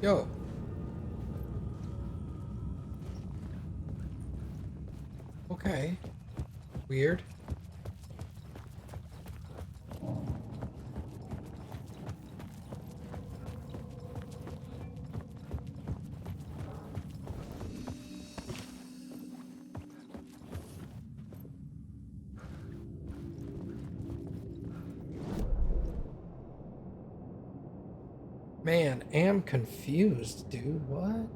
Yo. Okay. Weird. Man, am confused, dude. What?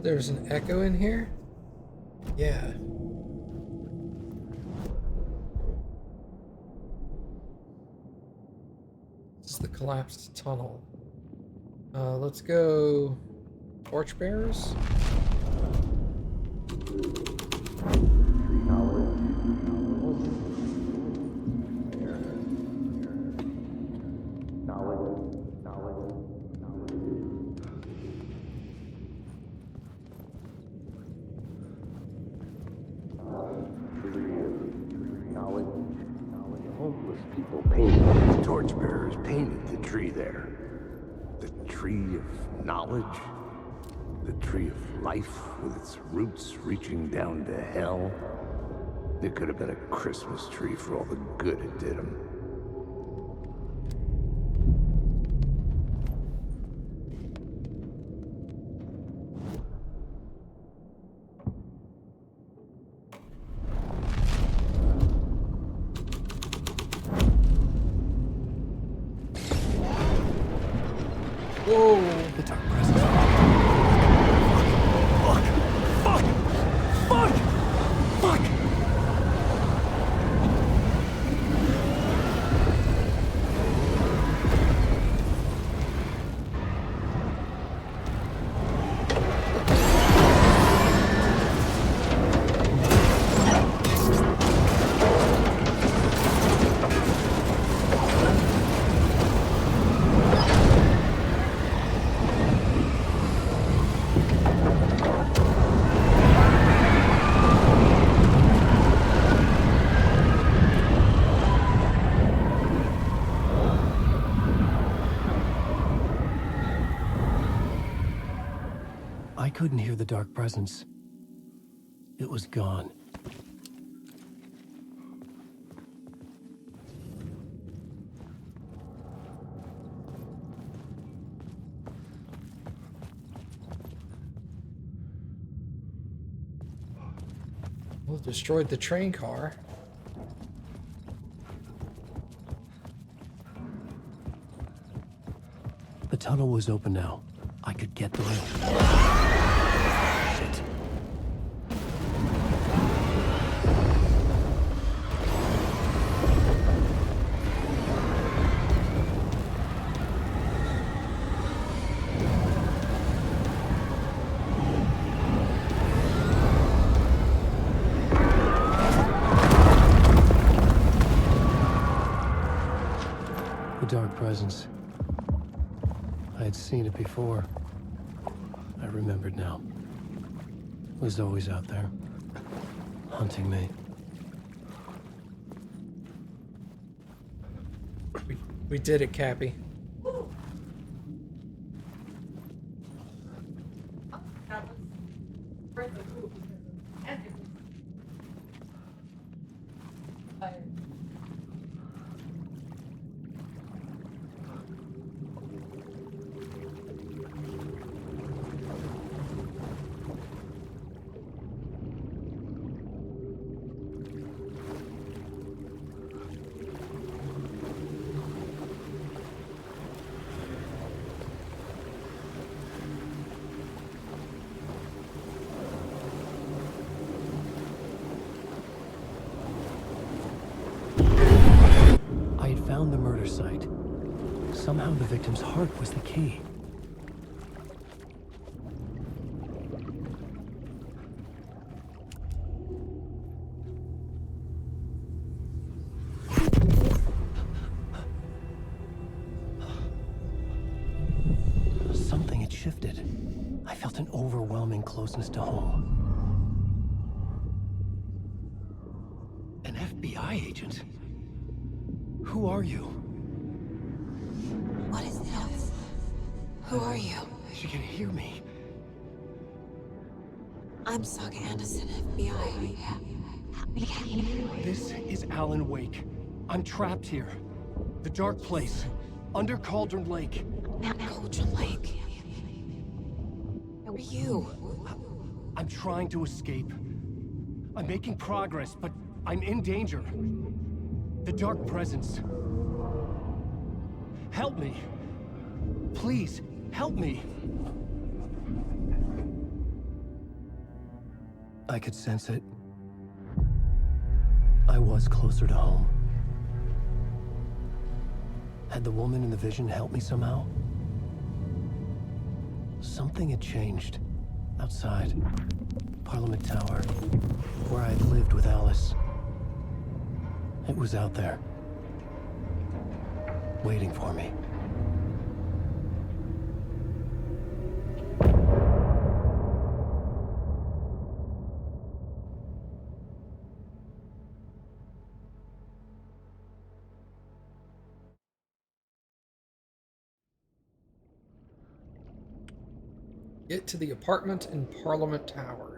There's an echo in here? Yeah. This is the collapsed tunnel. Let's go torchbearers. Homeless people painted, torchbearers painted the tree there. The tree of knowledge. The tree of life with its roots reaching down to hell. It could have been a Christmas tree for all the good it did them. Whoa! The dark presence. Fuck! Fuck! Fuck! Fuck! Fuck! I couldn't hear the dark presence. It was gone. Well, destroyed the train car. The tunnel was open now. I could get through. Shit. The dark presence. I had seen it before. I remembered now. It was always out there, hunting me. We did it, Cappy. I had found the murder site. Somehow the victim's heart was the key. Something had shifted. I felt an overwhelming closeness to home. An FBI agent? Who are you? What is this? Who are you? She can hear me. I'm Saga Anderson, FBI. This is Alan Wake. I'm trapped here. The dark place. Under Cauldron Lake. Cauldron Lake. Who are you? I'm trying to escape. I'm making progress, but I'm in danger. The dark presence. Help me. Please, help me. I could sense it. I was closer to home. Had the woman in the vision helped me somehow? Something had changed. Outside. Parliament Tower. Where I had lived with Alice. It was out there. Waiting for me. Get to the apartment in Parliament Tower.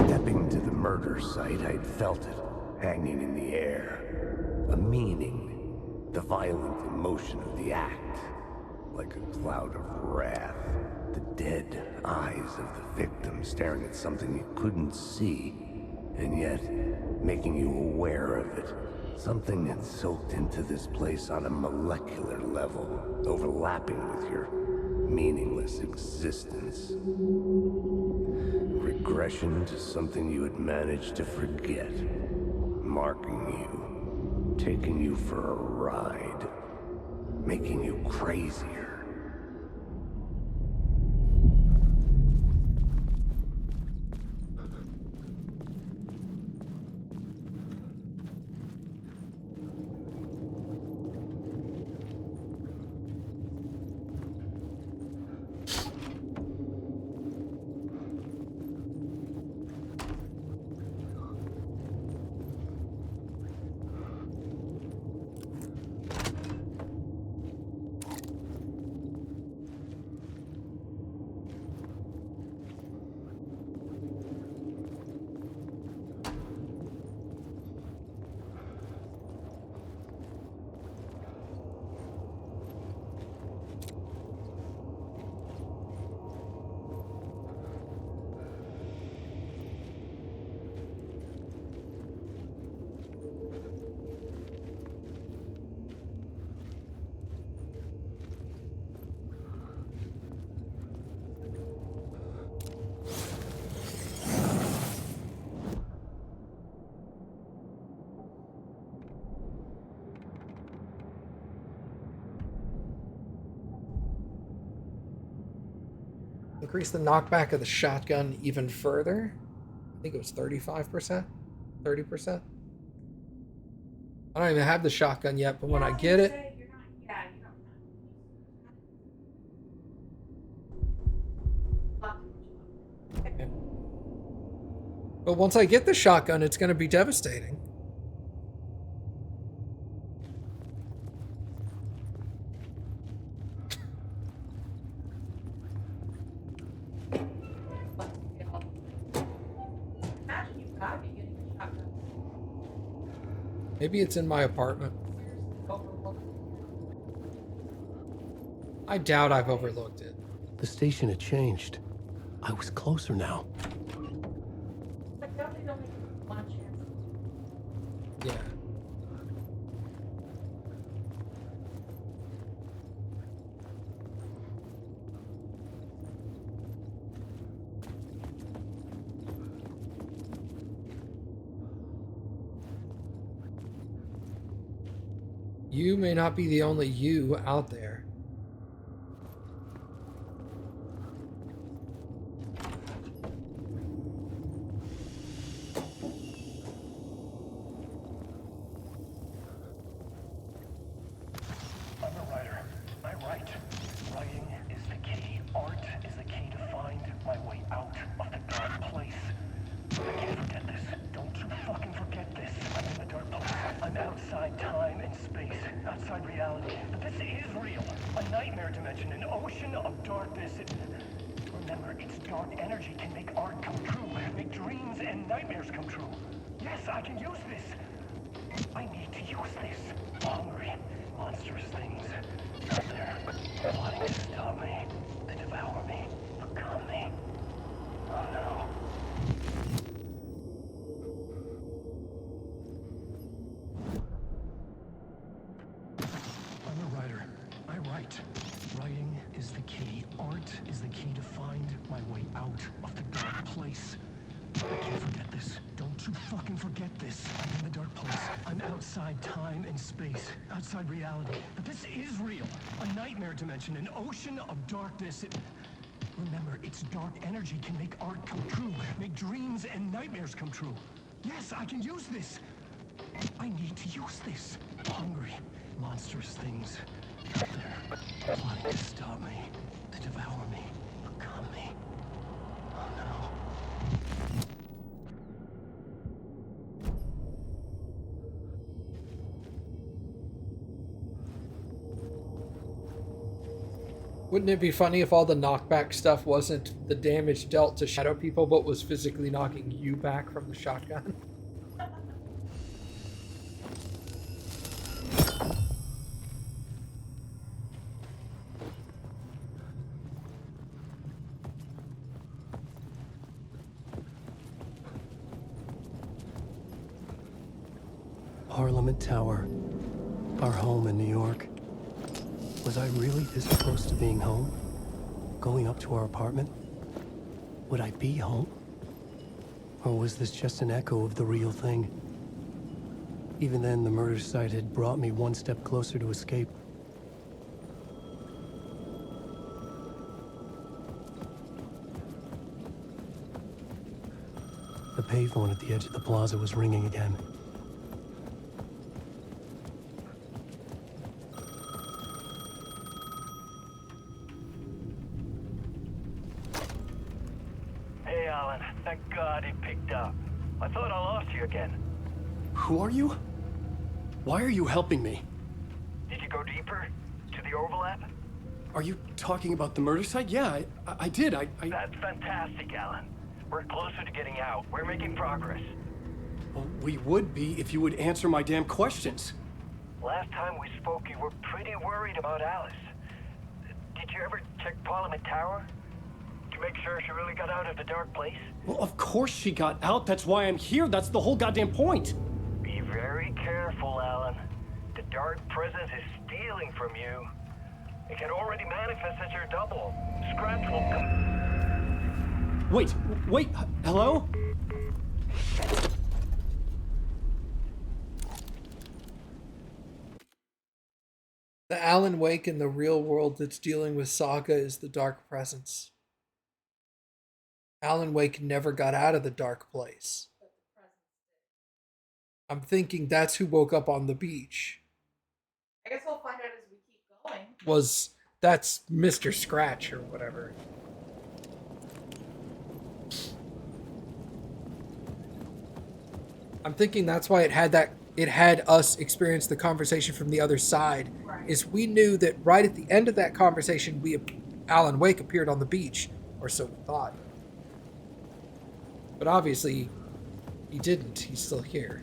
Stepping to the murder site, I'd felt it, hanging in the air. A meaning, the violent emotion of the act. Like a cloud of wrath, the dead eyes of the victim staring at something you couldn't see, and yet making you aware of it. Something had soaked into this place on a molecular level, overlapping with your meaningless existence. Regression to something you had managed to forget. Marking you. Taking you for a ride. Making you crazier. Increase the knockback of the shotgun even further. I think it was 35%, 30%. I don't even have the shotgun yet, but when I get it, okay. But once I get the shotgun, it's going to be devastating. Maybe it's in my apartment. I doubt I've overlooked it. The station had changed. I was closer now. Yeah. You may not be the only you out there. I'm a writer. I write. Writing is the key. Art is the key to find my way out of the dark place. I can't forget this. Don't you fucking forget this. I'm in the dark place. I'm outside time and space. Outside reality. But this is real. A nightmare dimension. An ocean of darkness. Remember, its dark energy can make art come true. Make dreams and nightmares come true. Yes, I can use this. I need to use this. Hungry, monstrous things out there, plotting to stop me, to devour me, become me. Oh no. I'm a writer. I write. Writing is the key. Art is the key to find my way out of the dark place. I can't forget this. Don't you fucking forget this. I'm in the dark place. I'm outside time and space. Outside reality. But this is real. A nightmare dimension. An ocean of darkness. Remember, its dark energy can make art come true. Make dreams and nightmares come true. Yes, I can use this. I need to use this. Hungry, monstrous things out there, plotting to stop me, to devour me, become me. Oh no. Wouldn't it be funny if all the knockback stuff wasn't the damage dealt to shadow people, but was physically knocking you back from the shotgun? Parliament Tower. Our home in New York. Was I really this close to being home? Going up to our apartment? Would I be home? Or was this just an echo of the real thing? Even then, the murder site had brought me one step closer to escape. The payphone at the edge of the plaza was ringing again. Hey, Alan. Thank God it picked up. I thought I lost you again. Who are you? Why are you helping me? Did you go deeper? To the overlap? Are you talking about the murder site? Yeah, I did. That's fantastic, Alan. We're closer to getting out. We're making progress. Well, we would be if you would answer my damn questions. Last time we spoke, you were pretty worried about Alice. Did you ever check Parliament Tower? To make sure she really got out of the dark place? Well, of course she got out. That's why I'm here. That's the whole goddamn point. Be very careful, Alan. The dark presence is stealing from you. It can already manifest as your double. Scratch will come. Wait, hello? The Alan Wake in the real world that's dealing with Saga is the dark presence. Alan Wake never got out of the dark place. I'm thinking that's who woke up on the beach. I guess we'll find out as we keep going. That's Mr. Scratch or whatever. I'm thinking that's why it had us experience the conversation from the other side. Right. Is we knew that right at the end of that conversation, Alan Wake appeared on the beach, or so we thought. But obviously, he didn't. He's still here.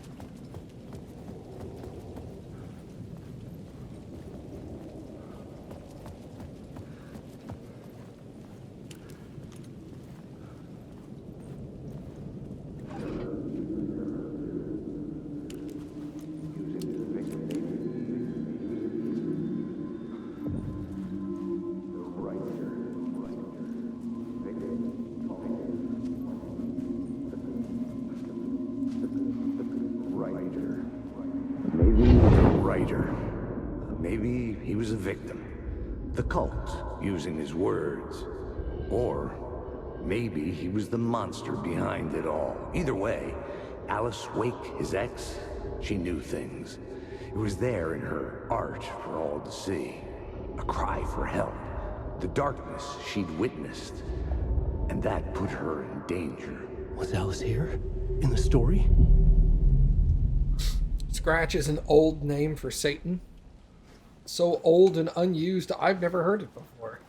he was a victim. The cult using his words. Or maybe he was the monster behind it all. Either way, Alice Wake, his ex, she knew things. It was there in her art for all to see. A cry for help. The darkness she'd witnessed. And that put her in danger. Was Alice here? In the story? Scratch is an old name for Satan. So old and unused, I've never heard it before.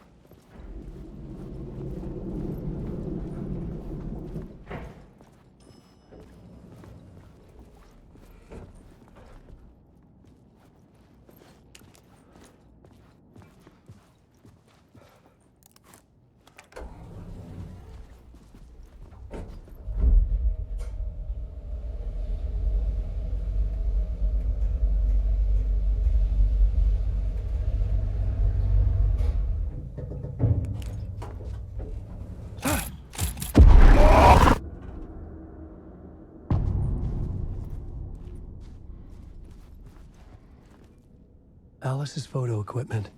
Alice's photo equipment.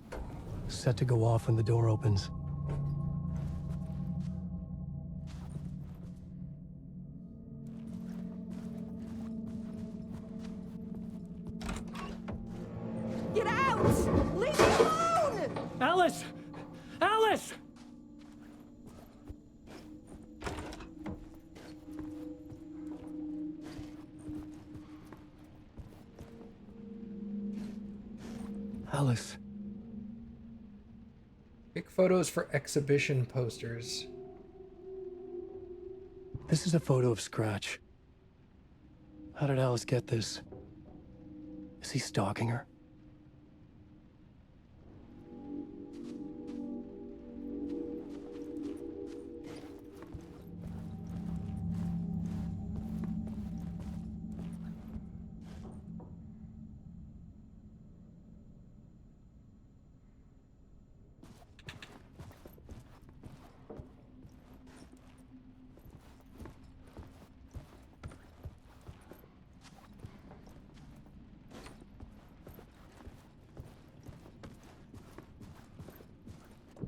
Set to go off when the door opens. Get out! Leave me alone! Alice! Alice! Alice. Pick photos for exhibition posters. This is a photo of Scratch. How did Alice get this? Is he stalking her?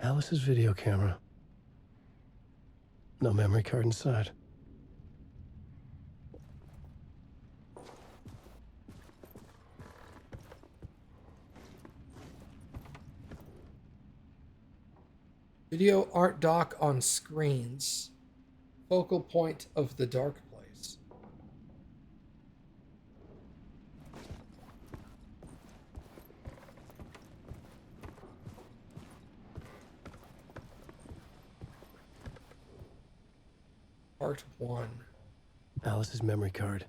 Alice's video camera. No memory card inside. Video art doc on screens. Focal point of the dark place. Part 1. Alice's memory card.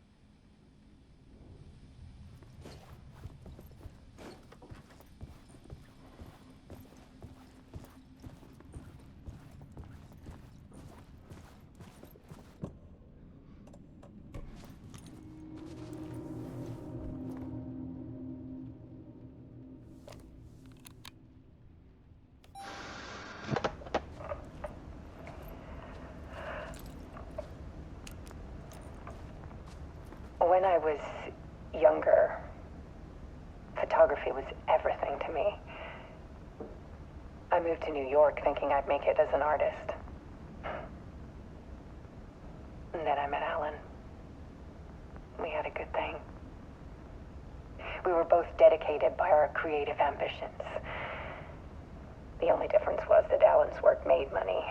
When I was younger, photography was everything to me. I moved to New York thinking I'd make it as an artist. And then I met Alan. We had a good thing. We were both dedicated by our creative ambitions. The only difference was that Alan's work made money.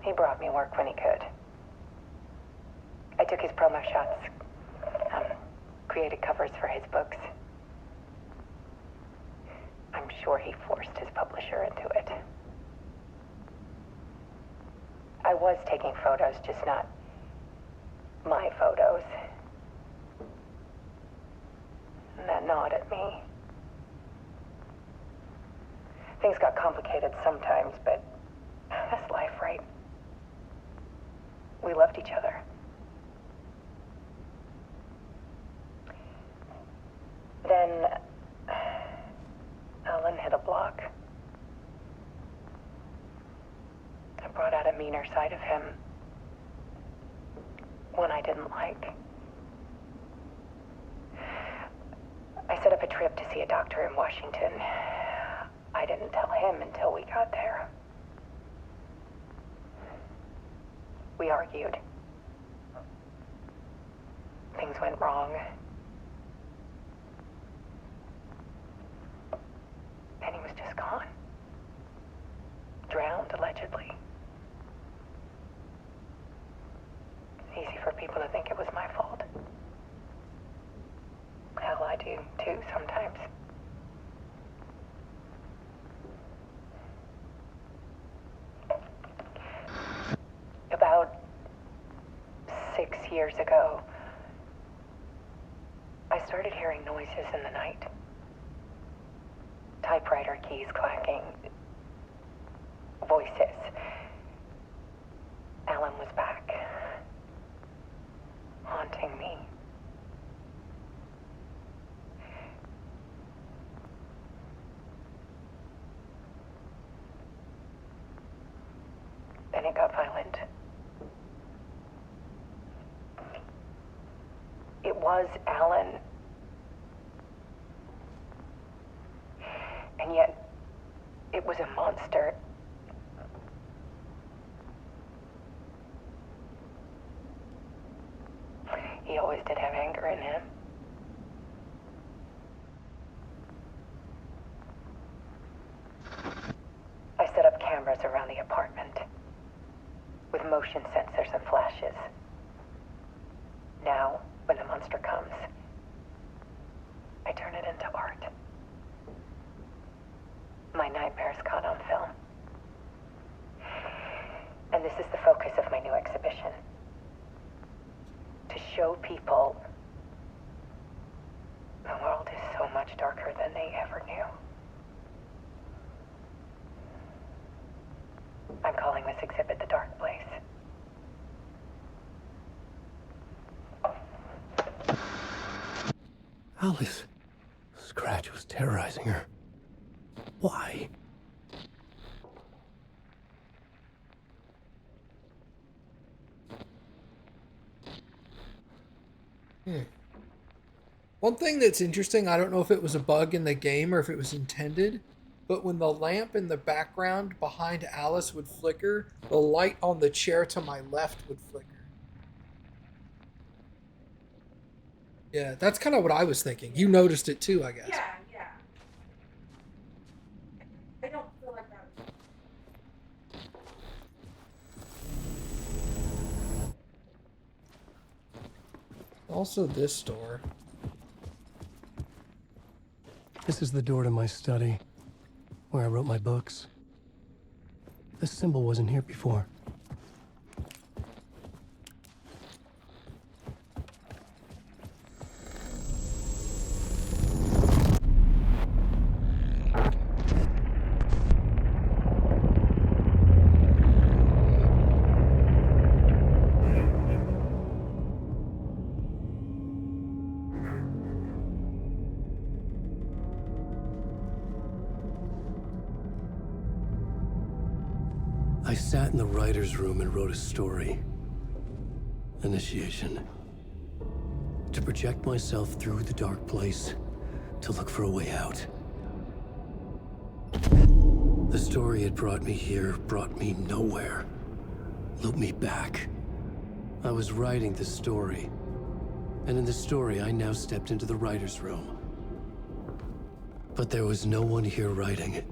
He brought me work when he could. I took his promo shots, created covers for his books. I'm sure he forced his publisher into it. I was taking photos, just not my photos. And that gnawed at me. Things got complicated sometimes, but that's life, right? We loved each other. Then Alan hit a block. I brought out a meaner side of him. One I didn't like. I set up a trip to see a doctor in Washington. I didn't tell him until we got there. We argued. Things went wrong. Penny was just gone. Drowned, allegedly. It's easy for people to think it was my fault. Hell, I do too sometimes. About 6 years ago, I started hearing noises in the night. Typewriter keys clacking. Voices. Alan was back. Haunting me. Then it got violent. It was Alan. And yet, it was a monster. He always did have anger in him. I set up cameras around the apartment with motion sensors and flashes. Now, when the monster comes, I turn it into art. My nightmares caught on film. And this is the focus of my new exhibition. To show people the world is so much darker than they ever knew. I'm calling this exhibit The Dark Place. Alice. Scratch was terrorizing her. Why? One thing that's interesting, I don't know if it was a bug in the game or if it was intended, but when the lamp in the background behind Alice would flicker, the light on the chair to my left would flicker. Yeah, that's kind of what I was thinking. You noticed it too, I guess. Yeah, yeah. I don't feel like that. Also this door. This is the door to my study, where I wrote my books. This symbol wasn't here before. I sat in the writer's room and wrote a story. Initiation. To project myself through the dark place, to look for a way out. The story had brought me here, brought me nowhere. Looped me back. I was writing the story. And in the story, I now stepped into the writer's room. But there was no one here writing it.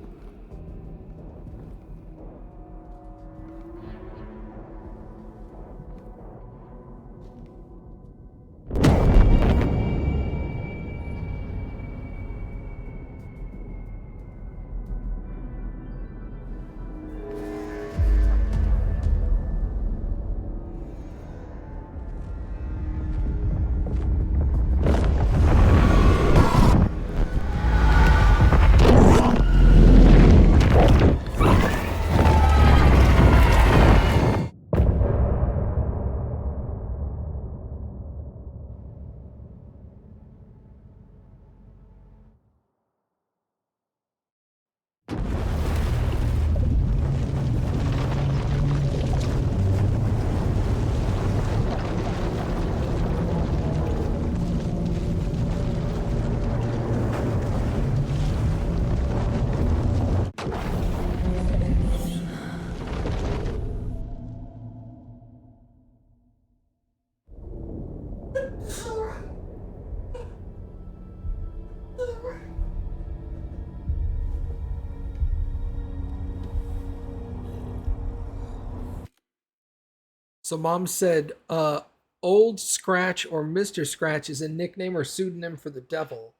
So mom said, Old Scratch or Mr. Scratch is a nickname or pseudonym for the devil.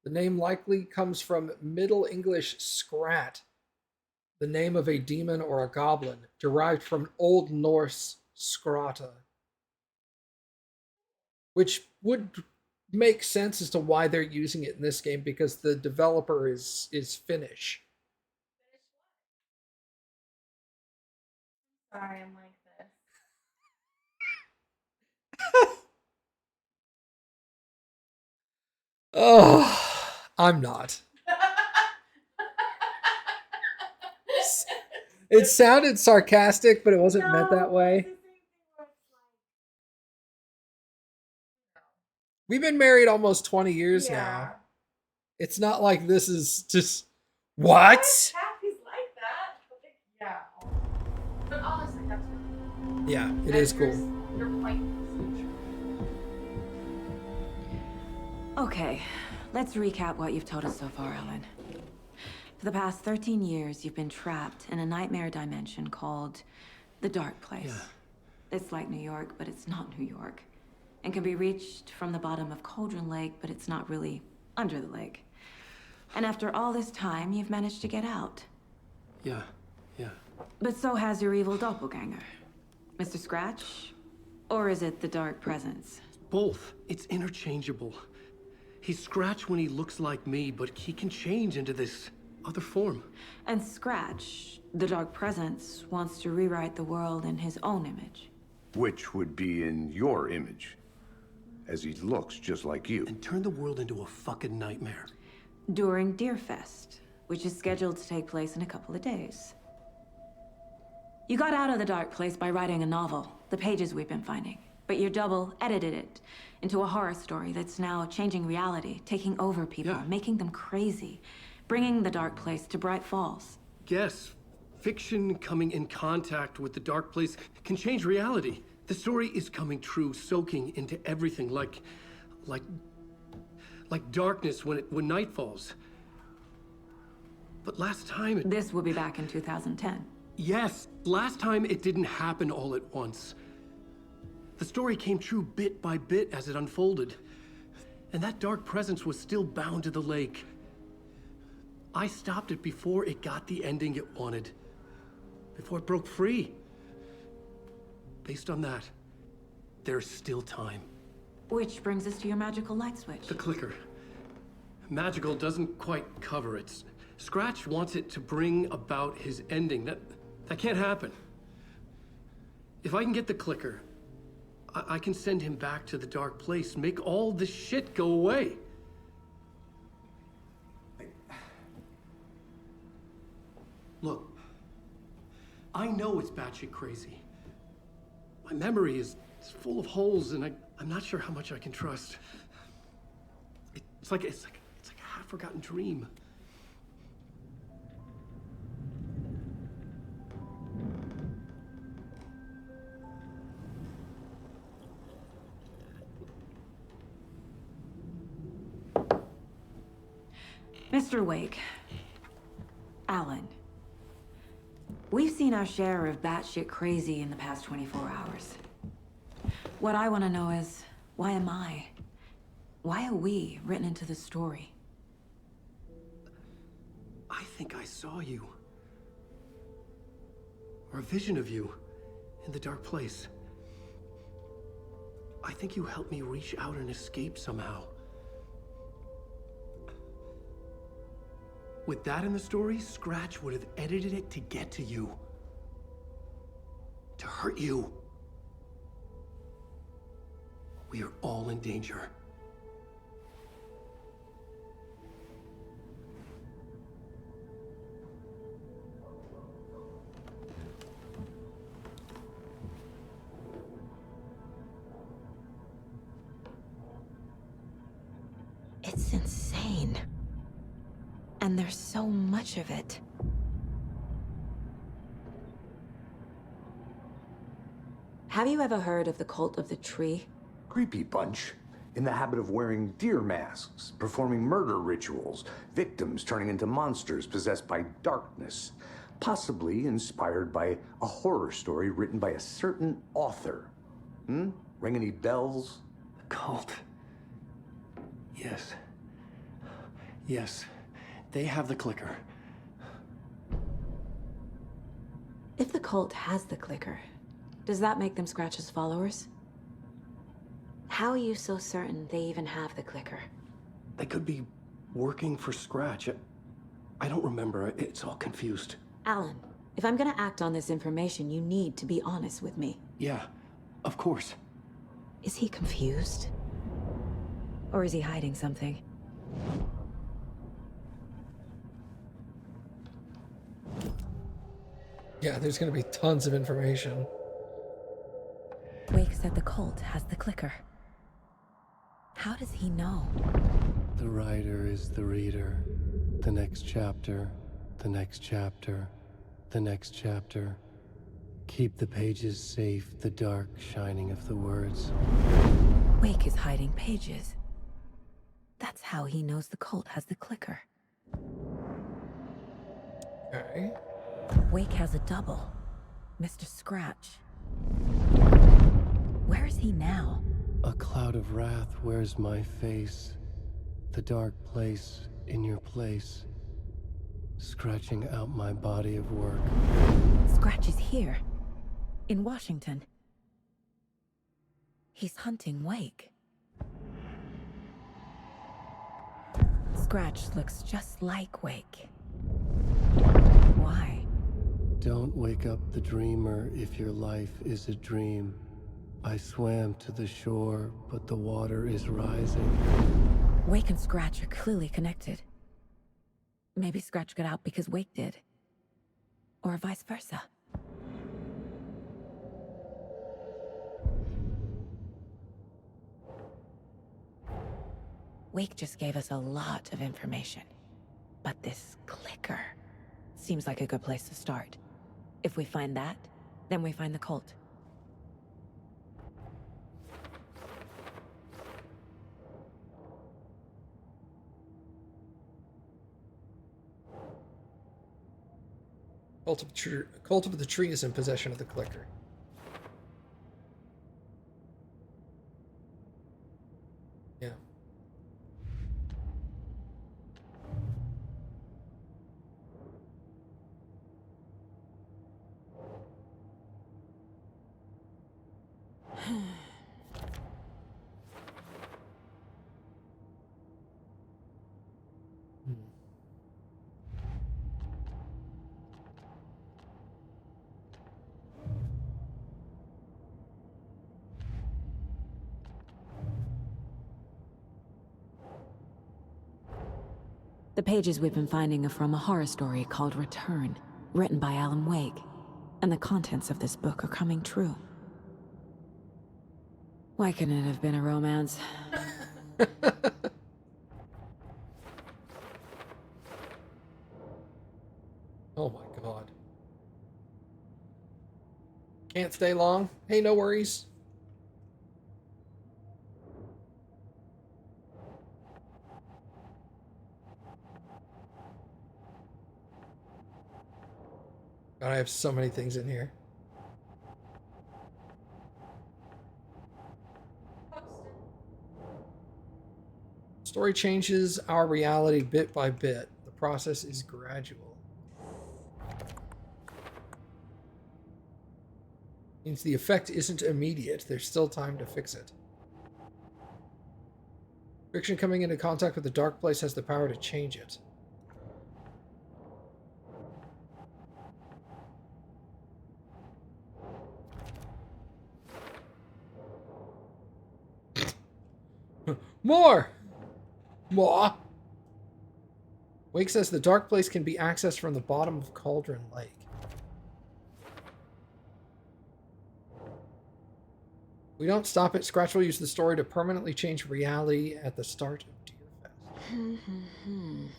The name likely comes from Middle English scrat, the name of a demon or a goblin, derived from Old Norse scrata, which would make sense as to why they're using it in this game because the developer is Finnish. Sorry, I'm like this. Oh, I'm not. It sounded sarcastic, but it wasn't meant that way. We've been married almost 20 years now. It's not like this is just what? Happy's like that. Yeah. But honestly, that's really Yeah, it is cool. Your point. Okay, let's recap what you've told us so far, Ellen. For the past 13 years, you've been trapped in a nightmare dimension called the Dark Place. Yeah. It's like New York, but it's not New York. And can be reached from the bottom of Cauldron Lake, but it's not really under the lake. And after all this time, you've managed to get out. Yeah. But so has your evil doppelganger. Mr. Scratch? Or is it the Dark Presence? Both. It's interchangeable. He's Scratch when he looks like me, but he can change into this other form. And Scratch, the Dark Presence, wants to rewrite the world in his own image. Which would be in your image, as he looks just like you. And turn the world into a fucking nightmare. During Deerfest, which is scheduled to take place in a couple of days. You got out of the Dark Place by writing a novel, the pages we've been finding. But your double edited it into a horror story that's now changing reality, taking over people, making them crazy, bringing the Dark Place to Bright Falls. Yes, fiction coming in contact with the Dark Place can change reality. The story is coming true, soaking into everything like darkness when night falls. But last time This will be back in 2010. Yes, last time it didn't happen all at once. The story came true bit by bit as it unfolded. And that dark presence was still bound to the lake. I stopped it before it got the ending it wanted. Before it broke free. Based on that, there's still time. Which brings us to your magical light switch. The clicker. Magical doesn't quite cover it. Scratch wants it to bring about his ending. That can't happen. If I can get the clicker, I can send him back to the Dark Place, make all this shit go away. Look, I know it's batshit crazy. My memory is full of holes, and I'm not sure how much I can trust. It's like a half-forgotten dream. Mr. Wake, Alan, we've seen our share of batshit crazy in the past 24 hours. What I want to know is, why am I? Why are we written into the story? I think I saw you. Or a vision of you in the Dark Place. I think you helped me reach out and escape somehow. With that in the story, Scratch would have edited it to get to you. To hurt you. We are all in danger. It's insane. And there's so much of it. Have you ever heard of the cult of the tree? Creepy bunch. In the habit of wearing deer masks, performing murder rituals, victims turning into monsters possessed by darkness. Possibly inspired by a horror story written by a certain author. Ring any bells? The cult. Yes. Yes. They have the clicker. If the cult has the clicker, does that make them Scratch's followers? How are you so certain they even have the clicker? They could be working for Scratch. I don't remember. It's all confused. Alan, if I'm gonna act on this information, you need to be honest with me. Yeah, of course. Is he confused? Or is he hiding something? Yeah, there's gonna be tons of information. Wake said the cult has the clicker. How does he know? The writer is the reader. The next chapter, the next chapter, the next chapter. Keep the pages safe, the dark shining of the words. Wake is hiding pages. That's how he knows the cult has the clicker. Okay. Wake has a double. Mr. Scratch. Where is he now? A cloud of wrath wears my face. The dark place in your place. Scratching out my body of work. Scratch is here. In Washington. He's hunting Wake. Scratch looks just like Wake. Why? Don't wake up the dreamer if your life is a dream. I swam to the shore, but the water is rising. Wake and Scratch are clearly connected. Maybe Scratch got out because Wake did. Or vice versa. Wake just gave us a lot of information. But this clicker seems like a good place to start. If we find that, then we find the cult. Cult of the Tree is in possession of the clicker. Yeah. The pages we've been finding are from a horror story called Return, written by Alan Wake. And the contents of this book are coming true. Why couldn't it have been a romance? Oh my god. Can't stay long? Hey, no worries. God, I have so many things in here. Story changes our reality bit by bit. The process is gradual. Means the effect isn't immediate. There's still time to fix it. Fiction coming into contact with the dark place has the power to change it. More! More! Wake says the dark place can be accessed from the bottom of Cauldron Lake. We don't stop it. Scratch will use the story to permanently change reality at the start of Deerfest.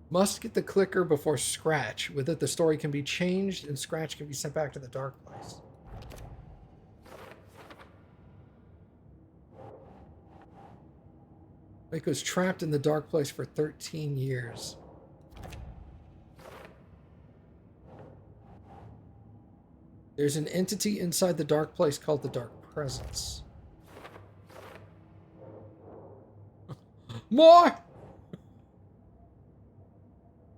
Must get the clicker before Scratch. With it, the story can be changed and Scratch can be sent back to the dark place. Wake was trapped in the dark place for 13 years. There's an entity inside the dark place called the Dark Presence. More!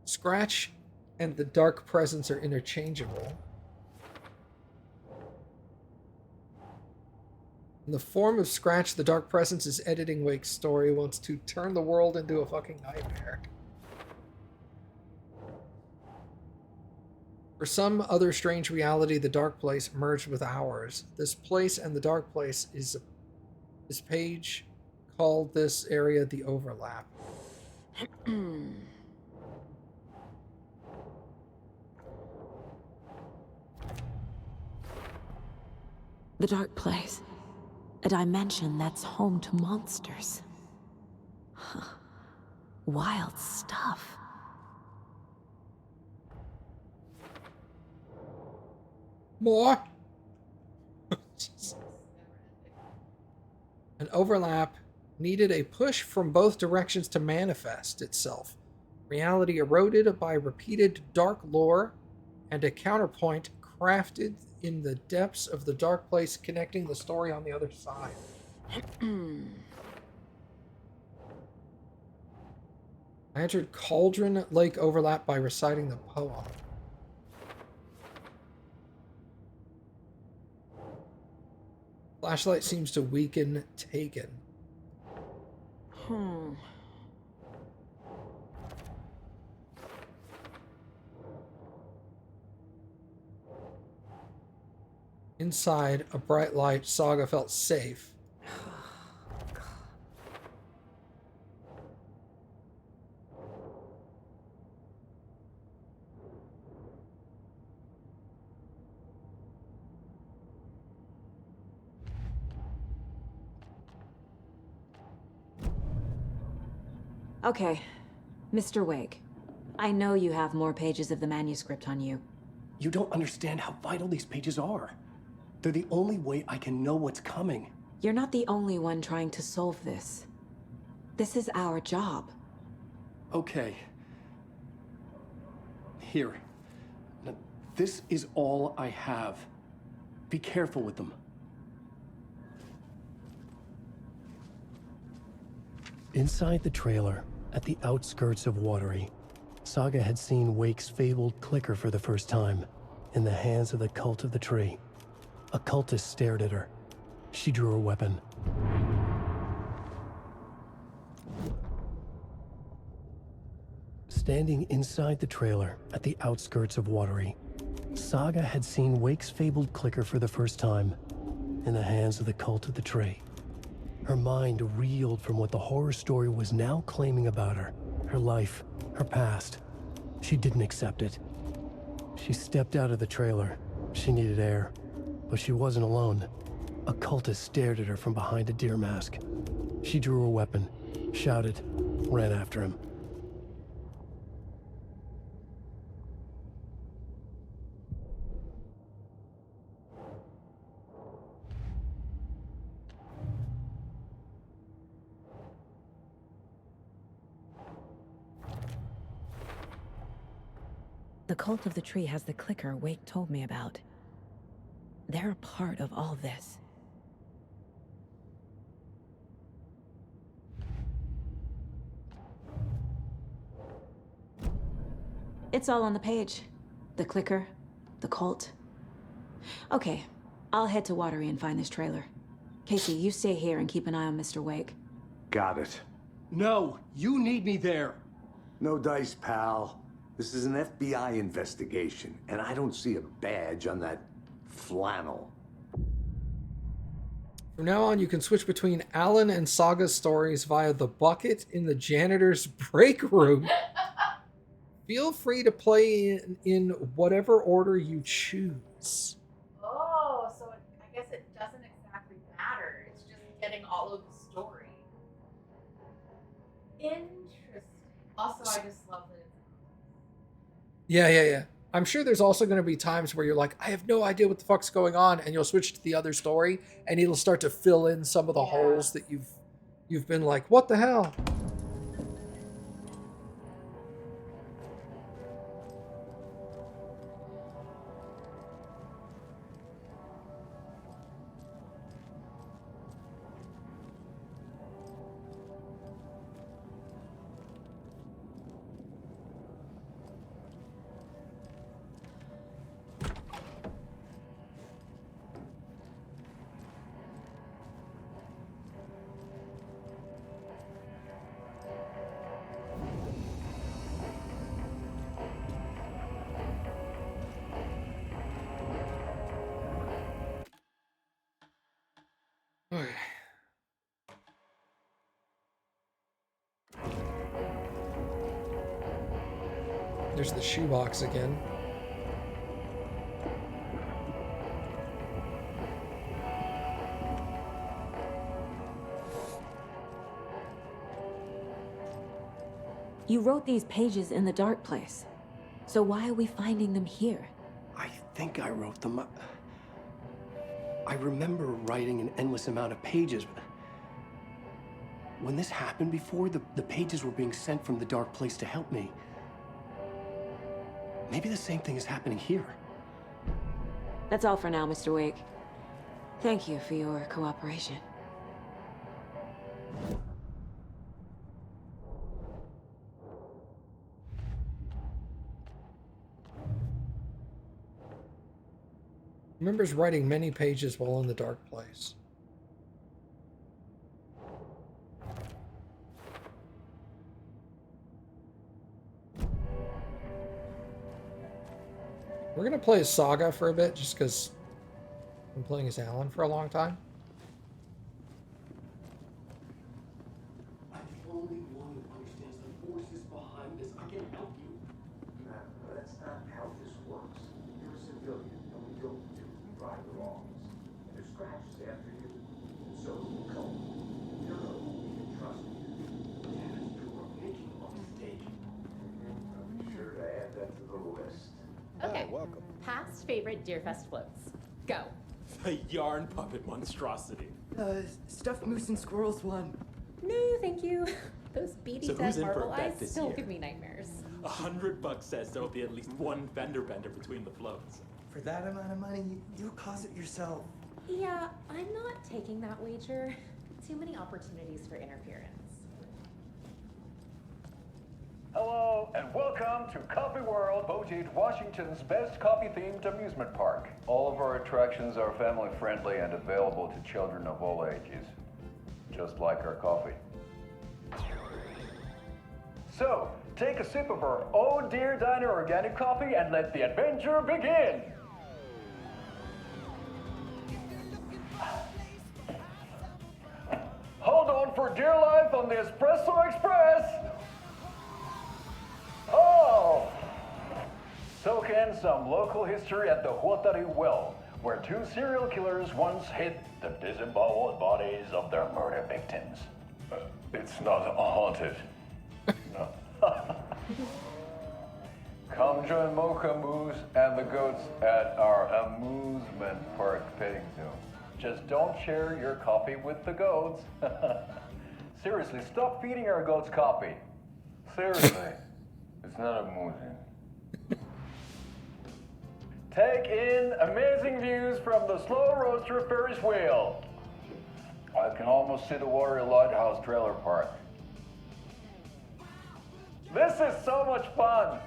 Scratch and the Dark Presence are interchangeable. In the form of Scratch, the Dark Presence is editing Wake's story, wants to turn the world into a fucking nightmare. For some other strange reality, the Dark Place merged with ours. This place and the Dark Place is... This page called this area the Overlap. The Dark Place. A dimension that's home to monsters. Huh. Wild stuff. More! An overlap needed a push from both directions to manifest itself. Reality eroded by repeated dark lore and a counterpoint crafted in the depths of the Dark Place, connecting the story on the other side. I entered Cauldron Lake Overlap by reciting the poem. Flashlight seems to weaken Taken. Inside a bright light, Saga felt safe. Okay, Mr. Wake. I know you have more pages of the manuscript on you. You don't understand how vital these pages are. They're the only way I can know what's coming. You're not the only one trying to solve this. This is our job. Okay. Here. Now, this is all I have. Be careful with them. Inside the trailer, at the outskirts of Watery, Saga had seen Wake's fabled clicker for the first time, in the hands of the Cult of the Tree. A cultist stared at her. She drew her weapon. Standing inside the trailer, at the outskirts of Watery, Saga had seen Wake's fabled clicker for the first time, in the hands of the Cult of the Tree. Her mind reeled from what the horror story was now claiming about her, her life, her past. She didn't accept it. She stepped out of the trailer. She needed air, but she wasn't alone. A cultist stared at her from behind a deer mask. She drew her weapon, shouted, ran after him. The Cult of the Tree has the clicker Wake told me about. They're a part of all this. It's all on the page. The clicker, the cult. Okay, I'll head to Watery and find this trailer. Casey, you stay here and keep an eye on Mr. Wake. Got it. No, you need me there. No dice, pal. This is an FBI investigation, and I don't see a badge on that flannel. From now on, you can switch between Alan and Saga's stories via the bucket in the janitor's break room. Feel free to play in whatever order you choose. Oh, so I guess it doesn't exactly matter. It's just getting all of the story. Interesting. Also, I just love that it's... Yeah. I'm sure there's also going to be times where you're like, I have no idea what the fuck's going on, and you'll switch to the other story, and it'll start to fill in some of the holes that you've been like, what the hell? There's the shoebox again. You wrote these pages in the dark place. So why are we finding them here? I think I wrote them. I remember writing an endless amount of pages. When this happened before, the pages were being sent from the dark place to help me. Maybe the same thing is happening here. That's all for now, Mr. Wake. Thank you for your cooperation. Remembers writing many pages while in the dark place. We're gonna play as Saga for a bit, just because I'm playing as Alan for a long time. I'm the only one who understands the forces behind this. I can help you. Nah, that's not how this works. You're a civilian, and we don't do right or wrongs. And there's scratches after you. So, come on. You're a we can trust you. Dad, you are making a mistake. I'll be sure to add that to the list. Okay. Welcome. Past favorite Deerfest floats. Go. The yarn puppet monstrosity. Stuffed moose and squirrels one. No, thank you. Those beady So who's dead in for marble a bet eyes this still year? give me nightmares. $100 says there'll be at least one fender bender between the floats. For that amount of money, you'll cause it yourself. Yeah, I'm not taking that wager. Too many opportunities for interference. Hello, and welcome to Coffee World, voted Washington's best coffee-themed amusement park. All of our attractions are family-friendly and available to children of all ages, just like our coffee. So, take a sip of our Oh Dear Diner organic coffee and let the adventure begin! Hold on for dear life on the Espresso Express! Oh! Soak in some local history at the Huatari Well, where two serial killers once hid the disemboweled bodies of their murder victims. It's not haunted. No. Come join Mocha Moose and the goats at our amusement park petting zoo. Just don't share your coffee with the goats. Seriously, stop feeding our goats coffee. Seriously. It's not amusing. Take in amazing views from the slow roaster Ferris wheel. I can almost see the Warrior Lighthouse trailer park. This is so much fun.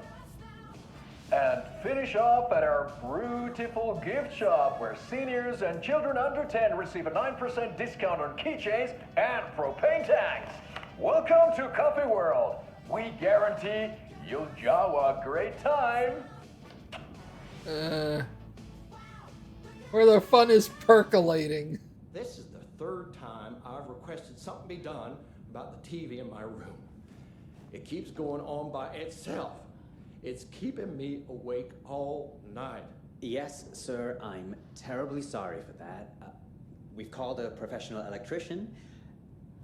And finish off at our beautiful gift shop where seniors and children under 10 receive a 9% discount on keychains and propane tanks. Welcome to Coffee World. We guarantee you'll jaw a great time. Where the fun is percolating. This is the third time I've requested something be done about the TV in my room. It keeps going on by itself. It's keeping me awake all night. Yes, sir, I'm terribly sorry for that. We've called a professional electrician.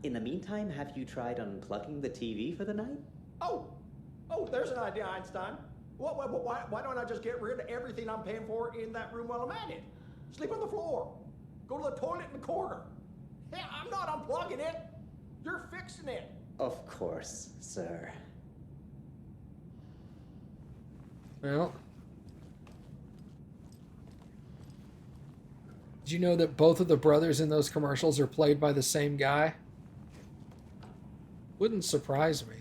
In the meantime, have you tried unplugging the TV for the night? Oh, there's an idea, Einstein. Why don't I just get rid of everything I'm paying for in that room while I'm at it? Sleep on the floor. Go to the toilet in the corner. Hey, I'm not unplugging it. You're fixing it. Of course, sir. Well, did you know that both of the brothers in those commercials are played by the same guy? Wouldn't surprise me.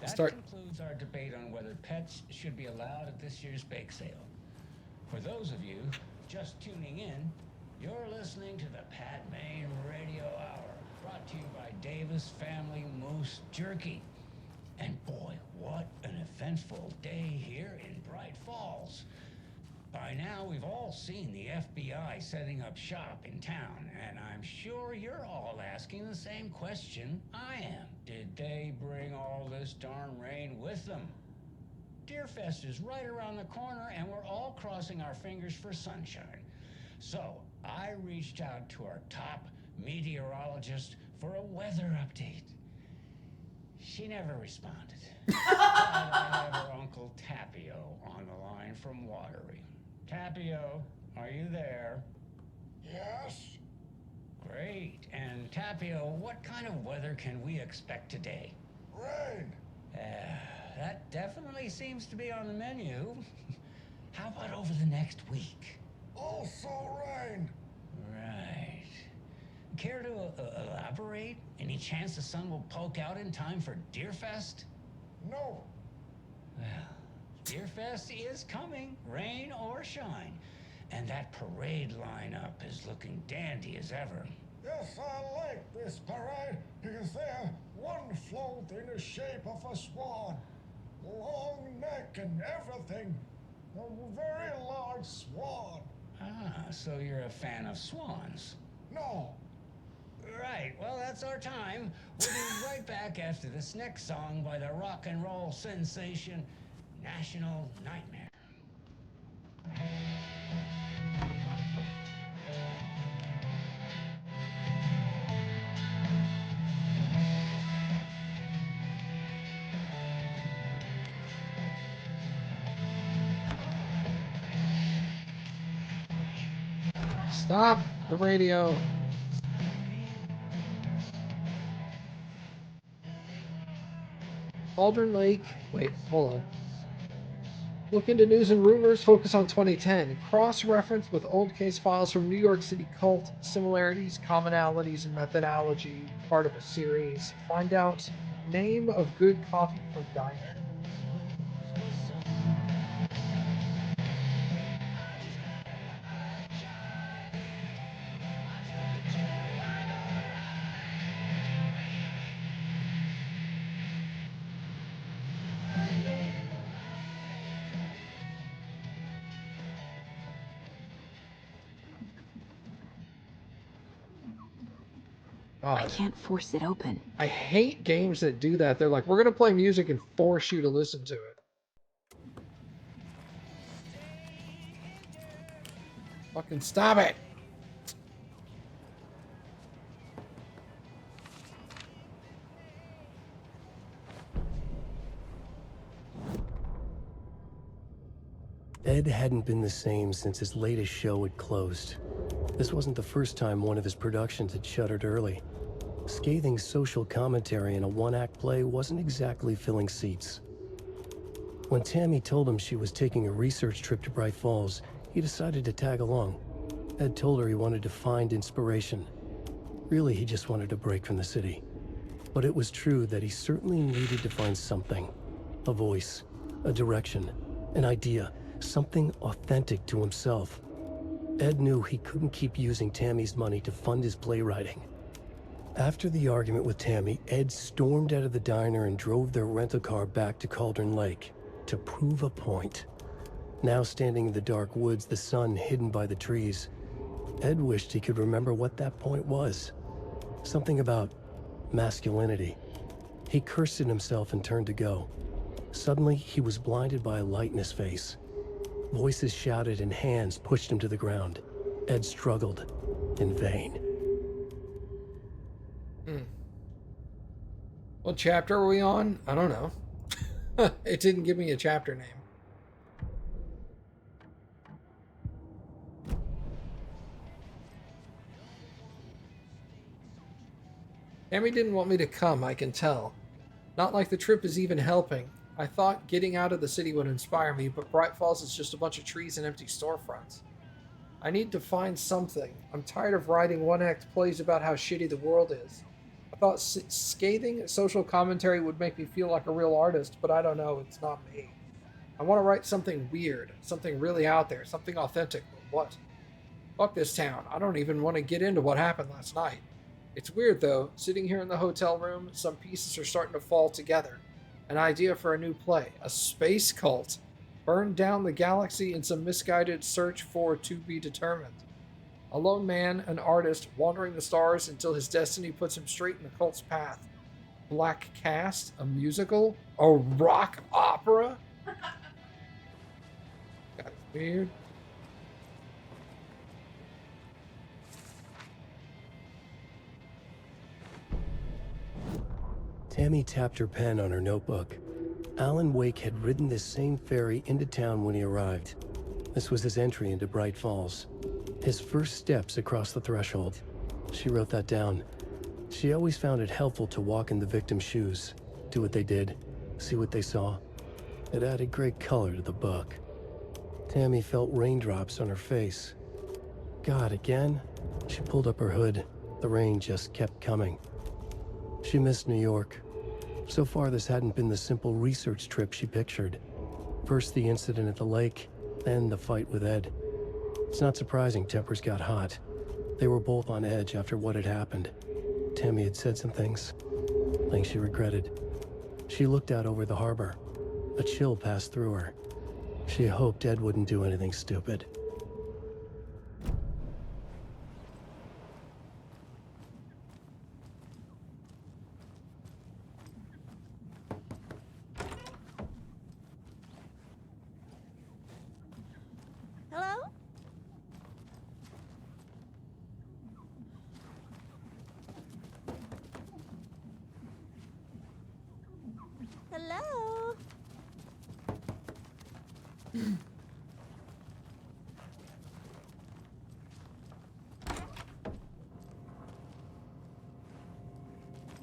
That concludes our debate on whether pets should be allowed at this year's bake sale. For those of you just tuning in, you're listening to the Pat Maine Radio Hour, brought to you by Davis Family Moose Jerky. And boy, what an eventful day here in Bright Falls. By now, now, we've all seen the FBI setting up shop in town, and I'm sure you're all asking the same question I am. Did they bring all this darn rain with them? Deerfest is right around the corner, and we're all crossing our fingers for sunshine. So, I reached out to our top meteorologist for a weather update. She never responded. But I have her Uncle Tapio on the line from Watery. Tapio, are you there? Yes? Great. And Tapio, what kind of weather can we expect today? Rain. That definitely seems to be on the menu. How about over the next week? Also rain. Right. Care to elaborate? Any chance the sun will poke out in time for Deerfest? No. Well, Deerfest is coming, rain or shine. And that parade lineup is looking dandy as ever. Yes, I like this parade because they're one float in the shape of a swan. Long neck and everything. A very large swan. Ah, so you're a fan of swans. No. Right, well, that's our time. We'll be right back after this next song by the rock and roll sensation, National Nightmare. Stop the radio. Cauldron Lake. Wait, hold on. Look into news and rumors. Focus on 2010. Cross-reference with old case files from New York City cult. Similarities, commonalities, and methodology. Part of a series. Find out name of good coffee from diner. God. I can't force it open. I hate games that do that. They're like, we're going to play music and force you to listen to it. Fucking stop it. Ed hadn't been the same since his latest show had closed. This wasn't the first time one of his productions had shuttered early. Scathing social commentary in a one-act play wasn't exactly filling seats. When Tammy told him she was taking a research trip to Bright Falls, he decided to tag along. Ed told her he wanted to find inspiration. Really, he just wanted a break from the city. But it was true that he certainly needed to find something. A voice, a direction, an idea, something authentic to himself. Ed knew he couldn't keep using Tammy's money to fund his playwriting. After the argument with Tammy, Ed stormed out of the diner and drove their rental car back to Cauldron Lake to prove a point. Now standing in the dark woods, the sun hidden by the trees, Ed wished he could remember what that point was. Something about masculinity. He cursed at himself and turned to go. Suddenly, he was blinded by a light in his face. Voices shouted and hands pushed him to the ground. Ed struggled in vain. What chapter are we on? I don't know. It didn't give me a chapter name. Tammy didn't want me to come, I can tell. Not like the trip is even helping. I thought getting out of the city would inspire me, but Bright Falls is just a bunch of trees and empty storefronts. I need to find something. I'm tired of writing one-act plays about how shitty the world is. I thought scathing social commentary would make me feel like a real artist, but I don't know, it's not me. I want to write something weird, something really out there, something authentic, but what? Fuck this town. I don't even want to get into what happened last night. It's weird though, sitting here in the hotel room, some pieces are starting to fall together. An idea for a new play, a space cult. Burn down the galaxy in some misguided search for to be determined. A lone man, an artist, wandering the stars until his destiny puts him straight in the cult's path. Black Cast, a musical, a rock opera. Got his beard. Tammy tapped her pen on her notebook. Alan Wake had ridden this same ferry into town when he arrived. This was his entry into Bright Falls. His first steps across the threshold. She wrote that down. She always found it helpful to walk in the victim's shoes, do what they did, see what they saw. It added great color to the book. Tammy felt raindrops on her face. God, again? She pulled up her hood. The rain just kept coming. She missed New York. So far, this hadn't been the simple research trip she pictured. First the incident at the lake, then the fight with Ed. It's not surprising tempers got hot. They were both on edge after what had happened. Tammy had said some things she regretted. She looked out over the harbor. A chill passed through her. She hoped Ed wouldn't do anything stupid. Hello? Hello?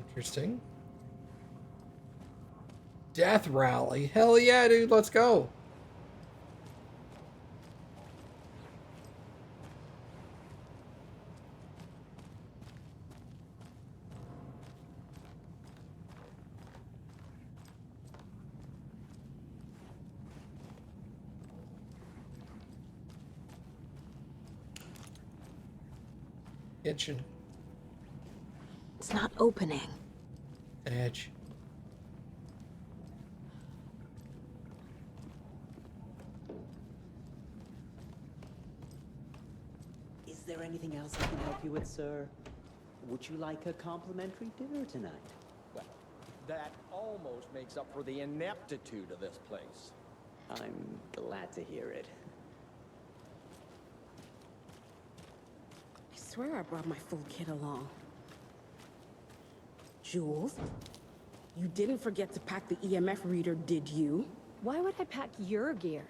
Interesting. Death rally. Hell yeah, dude. Let's go. Kitchen. It's not opening. Edge. Is there anything else I can help you with, sir? Would you like a complimentary dinner tonight? Well, that almost makes up for the ineptitude of this place. I'm glad to hear it. I swear I brought my full kit along. Jules, you didn't forget to pack the EMF reader, did you? Why would I pack your gear?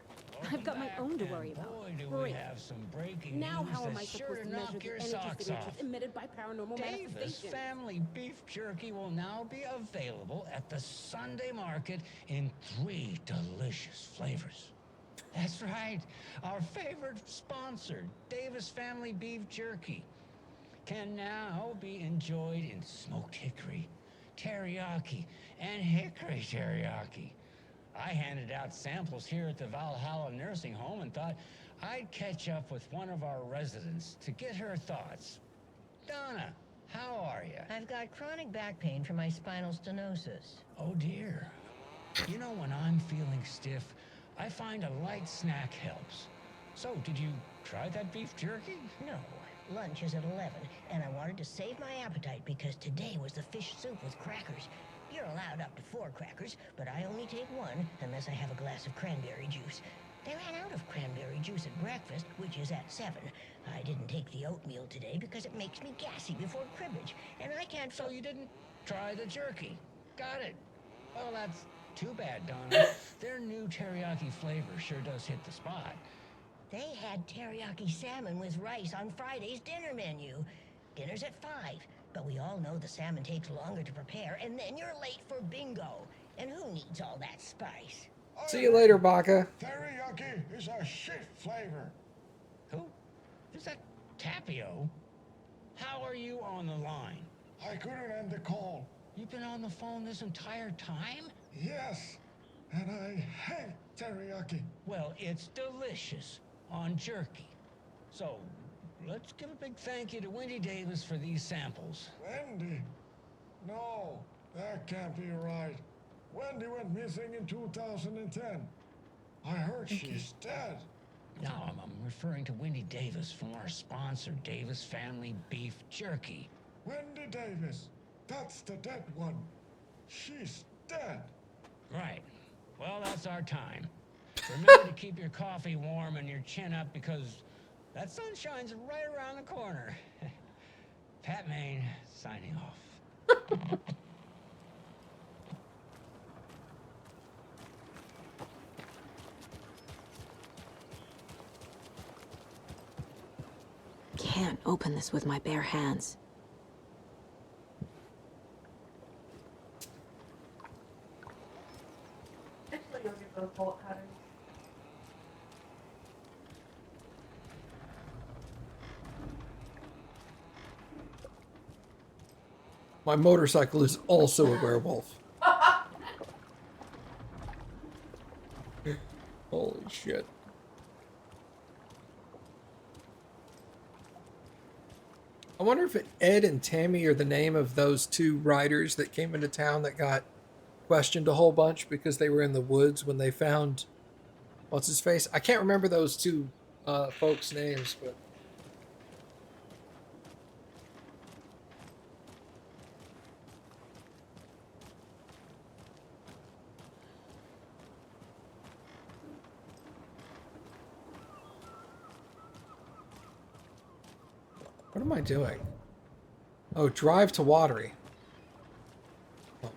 I've got my own to worry about. Boy, do we Great. have some breaking Now news how am I that's sure supposed to to measure knock the your energy socks signatures off. emitted by paranormal Davis manifestations? Family Beef Jerky will now be available at the Sunday market in 3 delicious flavors. That's right, our favorite sponsor, Davis Family Beef Jerky, can now be enjoyed in smoked hickory, teriyaki, and hickory teriyaki. I handed out samples here at the Valhalla Nursing Home and thought I'd catch up with one of our residents to get her thoughts. Donna, how are you? I've got chronic back pain from my spinal stenosis. Oh dear. You know, when I'm feeling stiff, I find a light snack helps. So, did you try that beef jerky? No. Lunch is at 11, and I wanted to save my appetite because today was the fish soup with crackers. You're allowed up to 4 crackers, but I only take 1 unless I have a glass of cranberry juice. They ran out of cranberry juice at breakfast, which is at 7. I didn't take the oatmeal today because it makes me gassy before cribbage, and I can't... So you didn't try the jerky. Got it. Well, that's too bad, Donna. Their new teriyaki flavor sure does hit the spot. They had teriyaki salmon with rice on Friday's dinner menu. Dinner's at 5, but we all know the salmon takes longer to prepare, and then you're late for bingo. And who needs all that spice? See you later, Baka. Teriyaki is a shit flavor. Who? Is that Tapio? How are you on the line? I couldn't end the call. You've been on the phone this entire time? Yes, and I hate teriyaki. Well, it's delicious on jerky. So, let's give a big thank you to Wendy Davis for these samples. Wendy? No, that can't be right. Wendy went missing in 2010. I heard she's dead. No, I'm referring to Wendy Davis from our sponsor, Davis Family Beef Jerky. Wendy Davis. That's the dead one. She's dead. Right. Well, that's our time. Remember to keep your coffee warm and your chin up because that sunshine's right around the corner. Pat Maine, signing off. Can't open this with my bare hands. Actually, you'll get those bullet cutters. My motorcycle is also a werewolf. Holy shit. I wonder if Ed and Tammy are the name of those two riders that came into town that got questioned a whole bunch because they were in the woods when they found what's his face? I can't remember those two folks' names, but what am I doing? Oh, drive to Watery. Oh,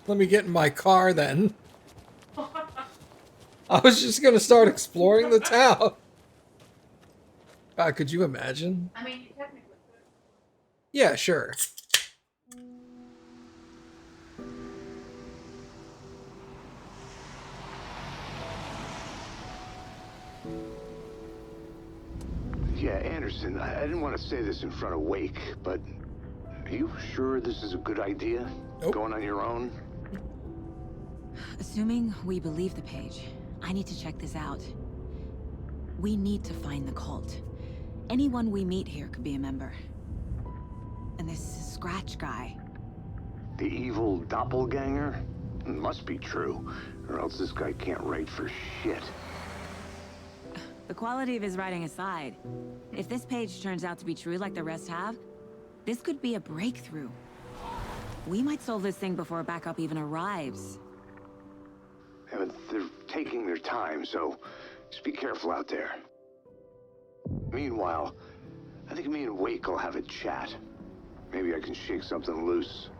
let me get in my car then. I was just gonna start exploring the town. God, could you imagine? I mean, you technically could. Yeah, sure. Yeah, Anderson, I didn't want to say this in front of Wake, but are you sure this is a good idea? Nope. Going on your own? Assuming we believe the page, I need to check this out. We need to find the cult. Anyone we meet here could be a member. And this Scratch guy. The evil doppelganger? Must be true, or else this guy can't write for shit. The quality of his writing aside, if this page turns out to be true like the rest have, this could be a breakthrough. We might solve this thing before backup even arrives. Yeah, but they're taking their time, so just be careful out there. Meanwhile, I think me and Wake will have a chat. Maybe I can shake something loose.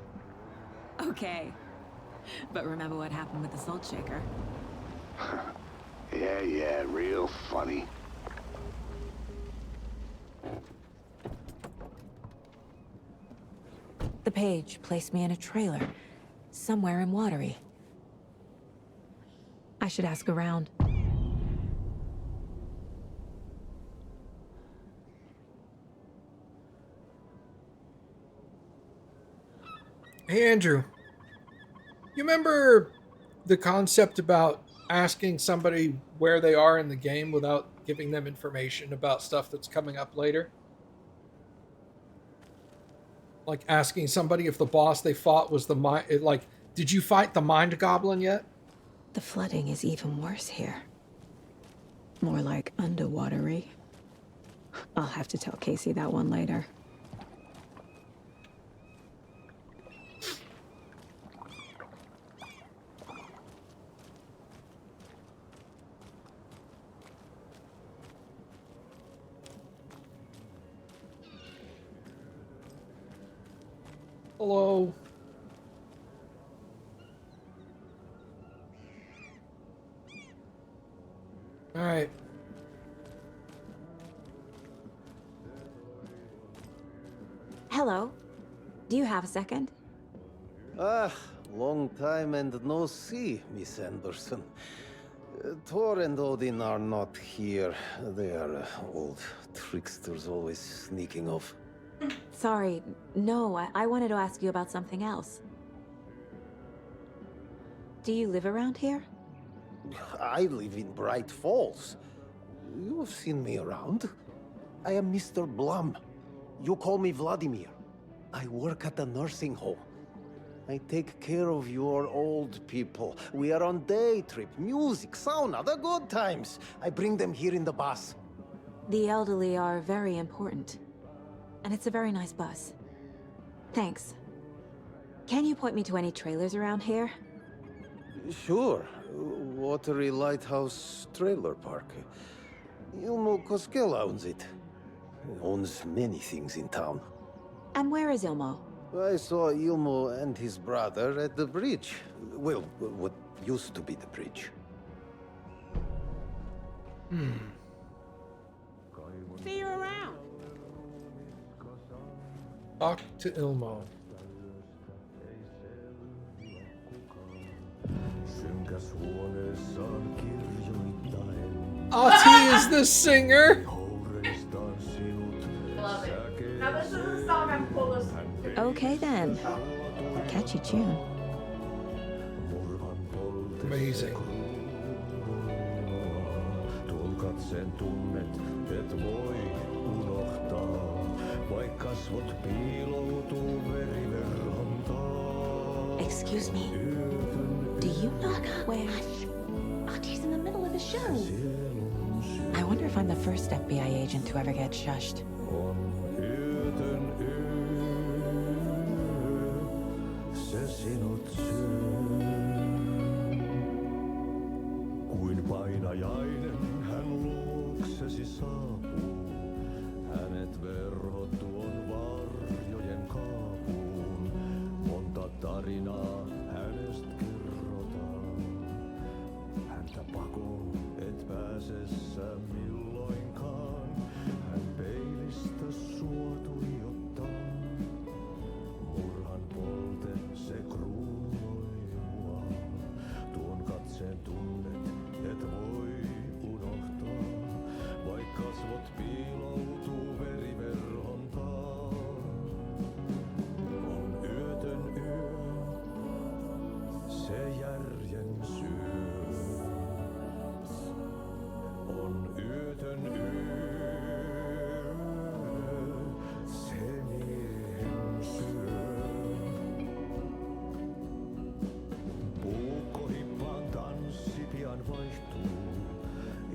Okay. But remember what happened with the salt shaker? Yeah, real funny. The page placed me in a trailer, somewhere in Watery. I should ask around. Hey, Andrew. You remember the concept about asking somebody where they are in the game without giving them information about stuff that's coming up later? Like asking somebody if the boss they fought was the mind... Like, did you fight the Mind Goblin yet? The flooding is even worse here. More like underwatery. I'll have to tell Casey that one later. Hello. All right. Hello. Do you have a second? Ah, long time and no see, Miss Anderson. Thor and Odin are not here. They are old tricksters always sneaking off. Sorry. No, I wanted to ask you about something else. Do you live around here? I live in Bright Falls. You have seen me around. I am Mr. Blum. You call me Vladimir. I work at the nursing home. I take care of your old people. We are on day trip, music, sauna, the good times. I bring them here in the bus. The elderly are very important. And it's a very nice bus. Thanks. Can you point me to any trailers around here? Sure. Watery Lighthouse Trailer Park. Ilmo Koskela owns it. He owns many things in town. And where is Ilmo? I saw Ilmo and his brother at the bridge. Well, what used to be the bridge. See you around. Talk to Ilmo. Ati is the singer. Love it. Now this is the song I'm closest to. Okay then. Catchy tune. Amazing. Sen tunnet, et voi unohtaa, vaikka kasvot piiloutuu veriverhon taa. Excuse me. Do you know where? Auntie in the middle of a show. I wonder if I'm the first FBI agent to ever get shushed. On yötön se sinut syö. Kuin painajainen hän luoksesi saapuu. Hänet verhot tuon varjojen kaapuun. Monta tarinaa hänestä kerrotaan. Häntä pakoon et pääse sä milloinkaan. Hän peilistä sua tuijottaa. Murhan polte se kruunoi mua. Tuon katseen tunnet et voi unohtaa. Vaik kasvot piiloutuu veriverhon taa. On yötön yö, se järjen syö. On yötön yö, se miehen syö. Puukkohippaan tanssi pian vaihtuu.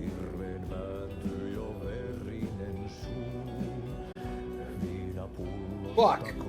Hirveen vääntyy jo verinen suu. Viinapullo. Fuck.